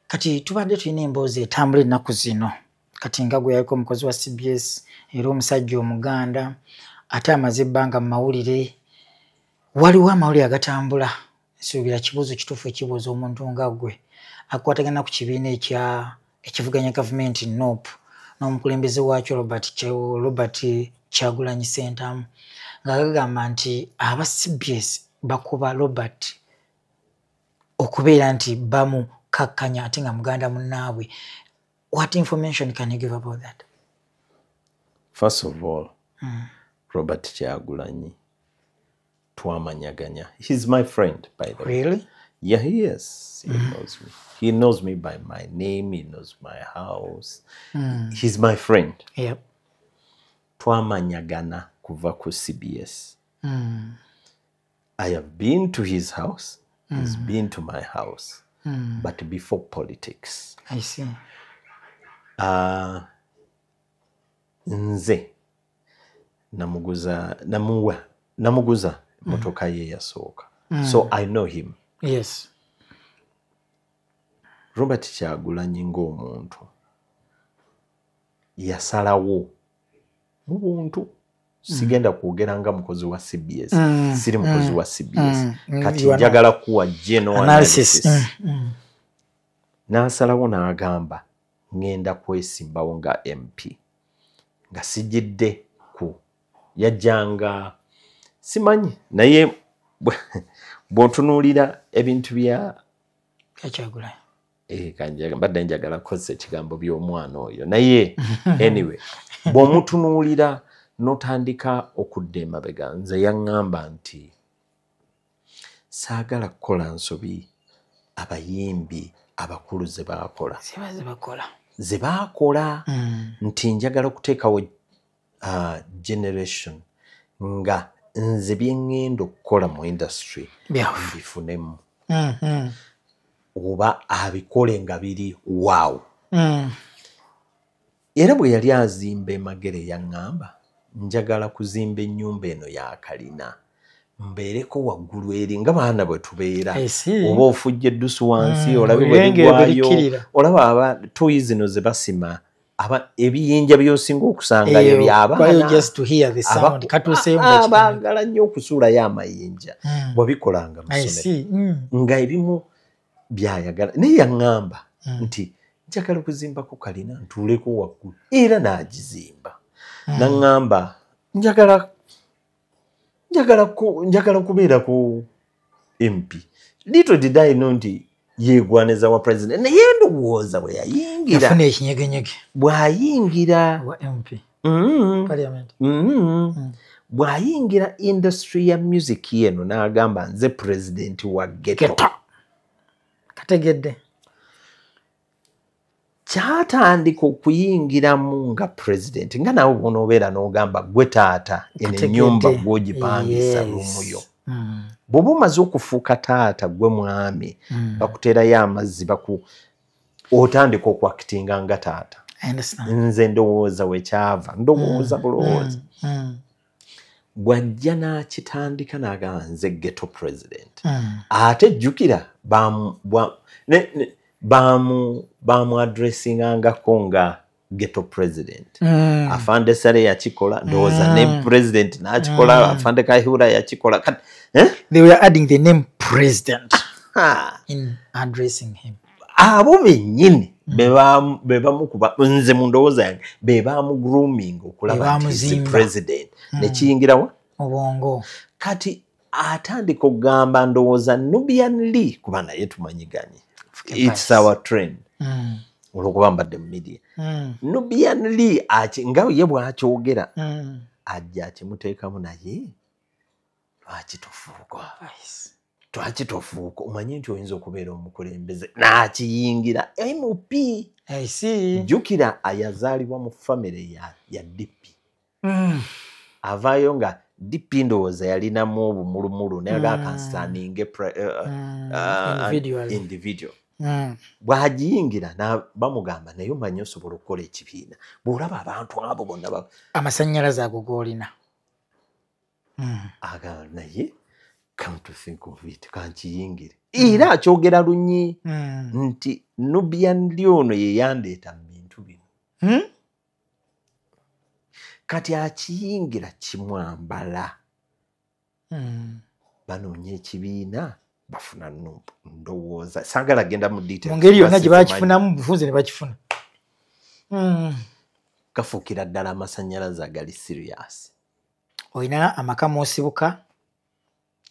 Kati tubadde tulina emboozi etambula ennaku zino. Kati nga gwe yaliko omukozi wa CBS era omusajja Omuganda ate amaze ebbanga mu mawulire. Waliwo amawulire agatambula. Nsuubira kibuuzo kituufu ekibuuza omuntu nga ggwe akwatagana ku kibiina ekivuganya gavumenti NOP n'omukulembeze waakyo Robert Kyagulanyi Ssentamu ng'agamba nti aba CBS bakuba Robert okubeera nti bamukakkanya ate nga muganda munnaabwe. What information can you give about that? First of all, Robert Kyagulanyi twamanyaganya. He's my friend, by the way. Really? Yeah, he is. He knows me. He knows me by my name. He knows my house. He's my friend. Yep. Twamanyagana kuva ku CBS. I have been to his house. He's been to my house. But before politics. I see. Nze namuguza motoka ye yasooka. So I know him. Yes. Robert Kyagulanyi ng'omuntu yasalawo mu buntu. Sigenda kwogera nga mukozi wa CBS. Siri mukozi wa CBS. Kati njagala kuwa general analysis. N'asalawo n'agamba ngenda kwesimbawo nga MP. Nga sijidde ku yajjanga simanyi naye bw'ontunuulira ebintu bya Kyagulanyi. Kanjagala mbadde njagala kukozesa ekigambo by'omwana oyo naye anyway bw'omutunuulira n'otandika okudda emabega nze yaŋŋamba nti saagala kukola nsobi abayimbi abakulu ze baakola nti njagala okuteekawo generation nga nze bye ŋŋenda okukola mu industry bifunemu oba abikole nga biri wow. Era bwe yali azimba Emagere yaŋŋamba njagala kuzimba ennyumba eno ya kalina mbeereko waggulu eri nga baana bwe tubeera oba ofujja eddusu wansi olabe bwe ligwayo olaba toyi zino ze basima ebiyinja by'osinga okusangayo by'abaana baagala nnyo okusuulayo amayinja wabikolanga mu ssomero nga ebimu byayagala naye yaŋŋamba nti njagala kuzimbako kalina ntuuleko waggulu era n'agizimba naŋŋamba njagala kubeera ku MP. Little did I know nti yeegwaneza wa president naye ndowooza bwe yayingira yafuna ekinyegenyege bw'ayingira wa MP Parliament. Bw'ayingira industry ya music yeno n'agamba nze president wa ghetto. Kategedde kyatandika okuyingiramu nga president nga nawe bw'onoobeera n'ogamba gwe taata eno ennyumba gw'ogipangisa lumuyo bw'oba omaze okufuuka taata gwe mwami bakuteerayo amazzi otandika okwakitinga nga taata. Nze ndowooza wekyava ndowooza bulowooza bw'ajja n'akitandika n'agamba nze ghetto president ate jjukira baamu addressingangako nga ghetto president. Afande Sare yakikola ndowooza ne president n'akikola Afande Kahura yakikola. They were adding the name president in addressing him. Abo bennyini be bamukuba nze mu ndowooza yange be baamu grooming okulaba nti president nekiyingirawa obwongo. Kati atandika okugamba ndowooza Nubian Lee kuba naye tumanyiganye. It's our trend. Olwokuba mbadde mu media. Nubian Lee nga ye bw'akyogera ajja akimuteekamu naye lwaki tofuuka omanyi nti oyinza okubeera omukulembeze n'akiyingira MOP. Jjukira yazaalibwa mu famire ya DP. Avaayo nga DP ndowooza yalinamu obumulumulu naye akanstandinga individual. Bw'agiyingira bamugamba naye omanyi osobola okukola ekibiina bw'olaba abantu abo bonna amasannyalaze ago g'olina agamba naye come to think of it kankiyingire era akyogera lunyi nti Nubian Lyono ye yandeeta mu bintu bino kati akiyingira kimwambala banoonya ekibiina bafuna ndowooza saagala genda mu details mu ngeri yonna gye bakifunamu bufunze ne bakifuna gafuukira ddala amasannyalaze agali serious olina amaka mwosibuka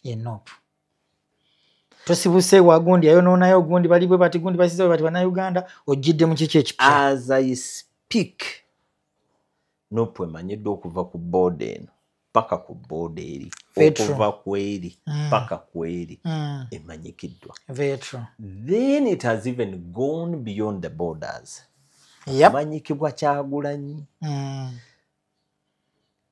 ye nope tosibuse wagundi ayonoonayo gundi bali bwe bati gundi basize bwe bati bannayuganda ojjidde mu kiki ekipya as I speak nope emanyiddwa okuva ku board eno paka ku board eri okuva ku eri paka ku eri emanyikiddwa then it has even gone beyond the borders manyikibwa Kyagulanyi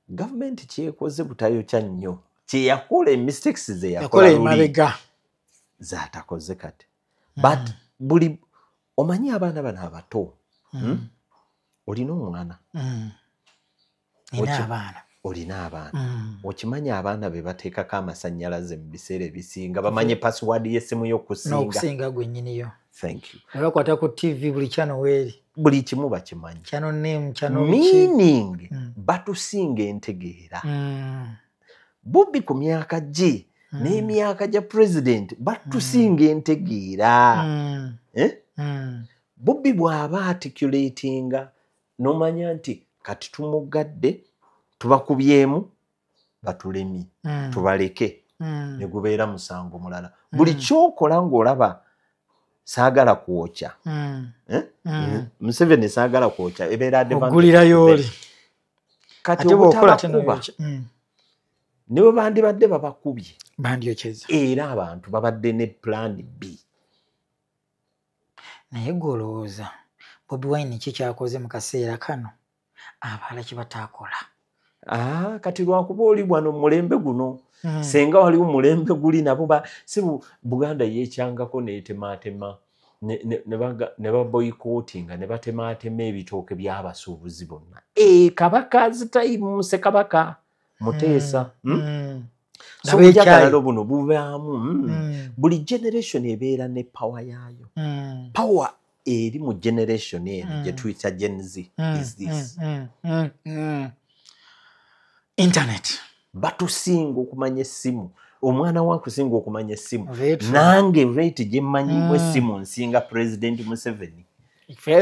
gavumenti kyekoze butayokya nnyo kyeyakola mistakes ze yakola emabega zatakoze kati but buli omanyi abaana bano abato olina omwana olina abaana okimanya abaana be bateekako amasannyalaze mu biseera ebisinga bamanye password y'essimu y'okusinga gwennyiniyo thank you nebakwata ku TV buli kyano weeri buli kimu bakimanyi kyano name kyano meaning batusinga entegeera Bobby ku myaka gye n'emyaka gya president batusinga entegeera Bobby bw'aba articulatinga n'omanya nti kati tumugadde tubakubyemu batulemye tubaleke ne gubeera musango mulala buli kyokola ng'olaba saagala kwokya Museveni saagala kwokya ebeera ogulirayo oli kati obutabakuba ne bwe bandibadde babakubye bandyokyeza era abantu babadde ne plan B naye golowooza Bobi Wine ki kyakoze mu kaseera kano abaala kye bataakola kati lwakuba oli bwano mulembe guno senga waliwo mulembe guli nabo si Buganda yeekyangako neetemaatema ne baboycottinga ne batemaatema ebitooke by'abasuubuzi bonna kabaka zitayimu Ssekabaka Muteesa so bujagalalo buno bubaamu buli generation ebeera ne power yaayo power eri mu generation eno gye tuyita Gen Z is this internet batusinga okumanya essimu omwana wakusinga okumanya essimu nange rate gye mmanyimu essimu nsinga President Museveni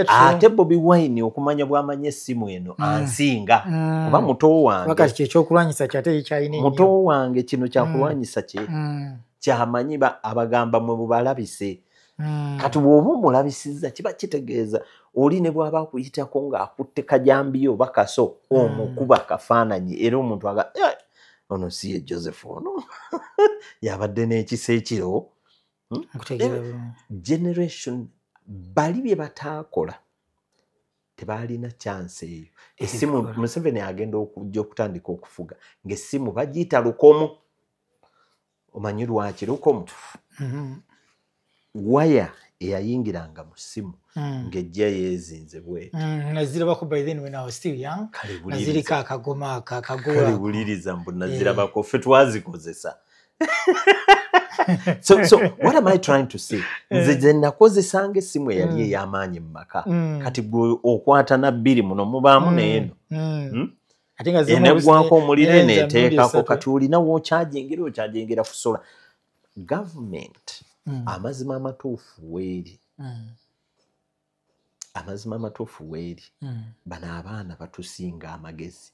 ate Bobi Wine okumanya bw'amanya essimu eno ansinga kuba muto wange ekyokulwanyisa kyate kyalina muto wange kino kyakulwanyisa kye kyamanyi abagamba mwe bubalabise kati bw'oba omulabisizza kiba kitegeeza oli ne bw'aba akuyitako ng'akutte kajambiyo bakaso omukuba kafaananyi era omuntu ono si ye Joseph ono yabadde n'ekisa ekiro generation bali bye bataakola tebaalina chance eyo essimu Museveni agenda okujja okutandika okufuga ng'essimu bagiyita lukomo omanyi lwaki lukomo waya eyayingiranga mu ssimu ng'ejja yeezinze bweti nazirabako by then when I was still young nazirika akagoma kaliwuliriza mbu nazirabako ffe twazikozesa so what am I trying to say nze nakozesanga essimu eyali ey'amaanyi mu maka kati gwe okwata na bbiri muno mubaamu neeno enegwako omuliro eneeteekako kati olina w'okyagingira kusola government amazima amatuufu weeri bano abaana batusinga amagezi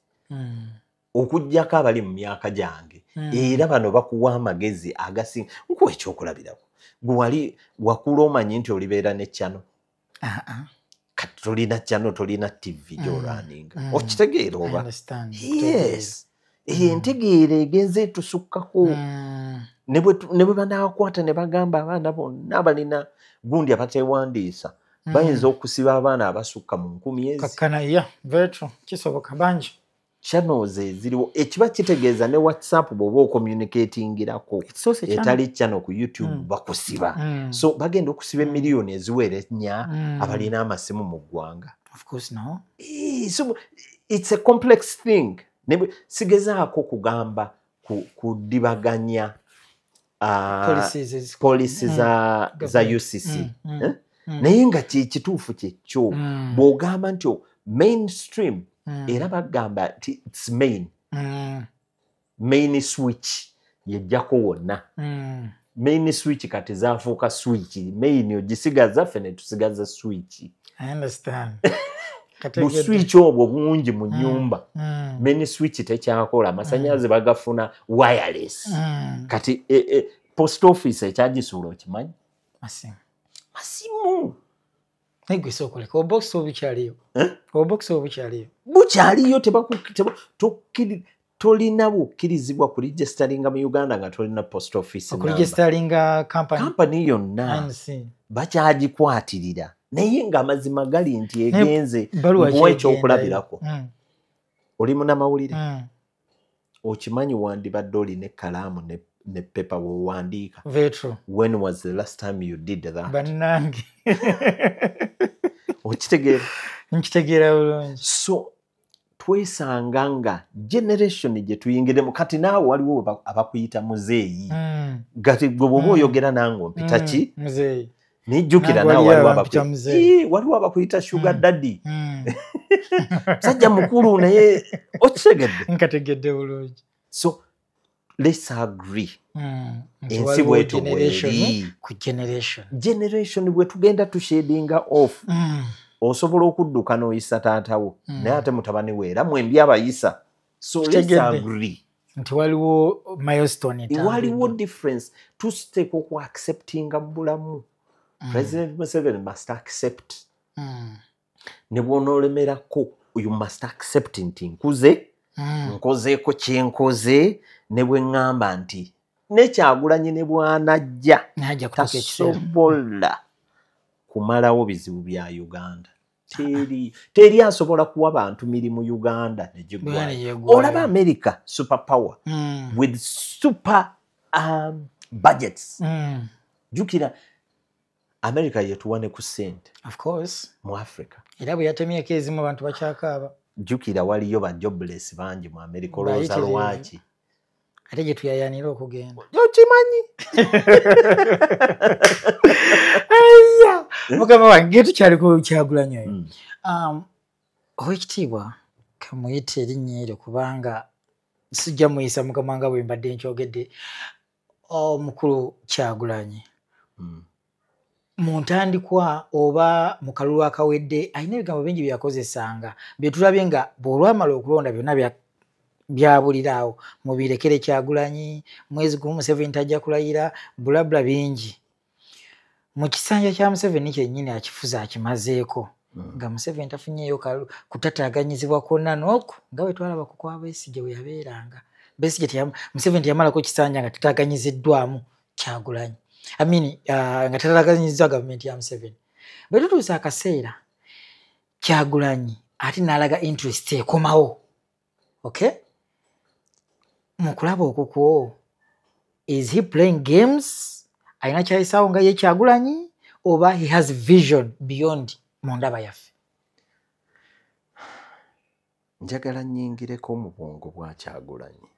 okujjako abali mu myaka gyange era bano bakuwa amagezi agasinga nkuwa ekyokulabirako gwe wali wakula omanyi nti olibeera ne channel kati tolina channel tolina TV gy'olwaninga okitegeera oba yes entegeera egenze etusukkako ne bwe banaakwata ne bagamba abaana bonna balina gundi abateewandiisa bayinza okusiba abaana abasukka mu 10,000 kakkana kisoboka bangi channels eziriwo ekiba kitegeeza ne WhatsApp bw'oba ocommunicatingirako etali channel ku YouTube bakusiba so bagenda okusiba emiliyoni eziwera 4 abalina amasimu mu ggwanga so it's a complex thing sigezaako kugamba kudibaganya policy za UCC naye nga kituufu kyekyo bw'ogamba nti mainstream era bagamba nti its main switch yejjako wonna main switch kati zaafuuka switch main ogisigaza ffe ne tusigaza switch buswitch obwo bungi mu nnyumba main switch tekyakola amasannyalaze bagafuna wireless kati post office ekyagisuula okimanyi masimu negwisa okoleka obox obukyaliyo bukyaliyo tolina bukkirizibwa kuregisteringa mu Uganda nga tolina post office okuregisteringa company yonna bakyagikwatirira naye ng'amazima gali nti egenze nkuwa ekyokulabirako oli munnamawulire okimanyi wandibadde olina ekkalaamu ne pepa bw'owandiika when was the last time you did that bannange okitegeera nkitegeera bulungi so twesanga nga generation gye tuyingiremu kati naawe waliwo abakuyita muzeeyi gati gwe bw'oba oyogera nange ompita ki muzeeyi nijjukira naawe waliwo abakuyita sugar daddy sajja mukulu naye okitegedde nkategedde bulungi so let's agree ensi bwetu bweri ku generation bwe tugenda tushadinga off osobola okudduka n'oyisa taatawo naye ate mutabani we era mwembi abayisa so let's agree nti waliwo milestone waliwo difference tusiteeka oku acceptinga mu bulamu President Museveni must accept ne bw'onoolemerako you must accept nti nkozeeko kyenkoze ne bwe ŋŋamba nti nekyagulanyi ne bw'anajja tasobola kumalawo bizibu bya Uganda teri asobola kuwa bantu mirimu Uganda ne gigwayo olaba America superpower with super budgets jukira America yetuwane ku ssente of course mu Africa era bwe yatemyeko ezimu abantu bakyakaaba jukira waliyo ba jobless bangi mu America olowooza lwaki ate gye tuyayanira okugenda okimanyi mukama wange tukyali ku Kyagulanyi oyo owekitiibwa kamuyite erinnya eryo kubanga sijja muyisa mukama nga bwe mbadde nkyogedde omukulu Kyagulanyi mu ntandikwa oba mu kalulu akawedde alina ebigambo bingi byakozesanga byetulabye nga bw'olwamala okulonda byonna byabuliraawo mubirekere Kyagulanyi mwezi gumu Museveni tajja kulayira bulabula bingi mu kisanja kya Museveni kyennyini akifuza akimazeeko nga Museveni tafunyeeyo kutataaganyizibwa kwonna n'oku nga bwe twalaba ku kwa Besigye bwe yabeeranga Besigye Museveni teyamalako kisanja nga tataaganyiziddwamu Kyagulanyi nga tataaganyiziddwa gavumenti ya Museveni bwe tutuusa akaseera Kyagulanyi ate n'alaga interest ekomawo okay mu kulaba okukwo is he playing games alina kyayisaawo nga ye Kyagulanyi oba he has vision beyond mu ndaba yaffe njagala nnyingireko mu bwongo bwa Kyagulanyi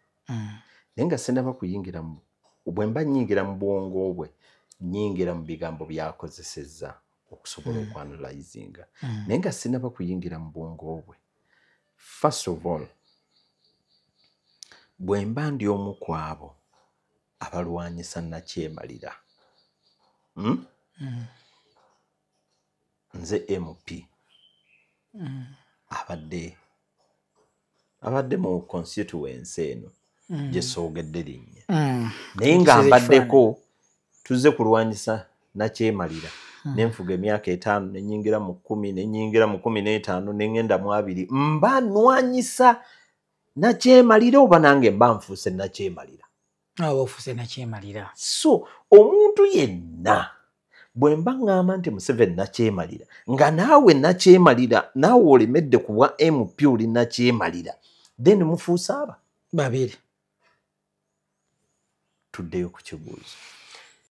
naye nga sinaba kuyingira bwe mba nnyingira mu bwongo bwe nnyingira mu bigambo byakozesezza okusobola okuanalyzinga naye nga sinaba kuyingira mu bwongo bwe first of all bwe mba ndi omu ku abo abalwanyisa Nakyemalira nze MP abadde mu constituency eno gye soogedde linnya naye nga mbaddeko tuzze kulwanyisa Nakyemalira nenfuga emyaka 5 nenyingira mu 10 nenyingira mu 15 nengenda mu 2 mba nwanyisa Nakyemalira oba nange mba nfuuse Nakyemalira ofuuse Nakyemalira so omuntu yenna bwe mba ŋŋamba nti Museveni Nakyemalira nga naawe Nakyemalira naawe olemedde ku bwa MP oli Nakyemalira then mufuuse aba babiri tuddeyo ku kibuuzo